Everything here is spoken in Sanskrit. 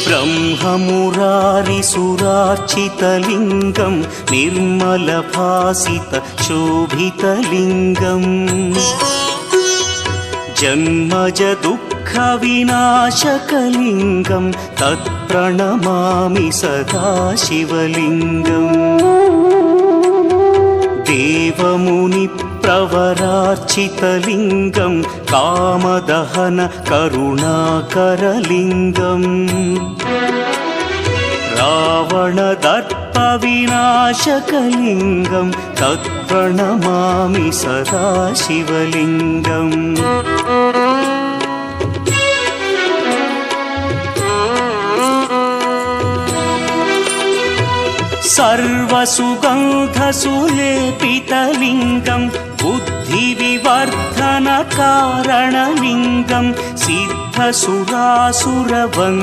ब्रह्ममुरारिसुरार्चितलिङ्गं निर्मलभासितशोभितलिङ्गम् जन्मजदुःखविनाशकलिङ्गं तत्प्रणमामि सदा शिवलिङ्गम् देवमुनिप्रवरार्चितलिङ्गं कामदहन करुणाकरलिङ्गम् रावणदर्पविनाशकलिङ्गं तत्प्रणमामि सदा शिवलिङ्गम् सर्वसुगन्धसुलेपितलिङ्गं बुद्धिविवर्धनकारणलिङ्गं सिद्धसुरासुरवन्द्यं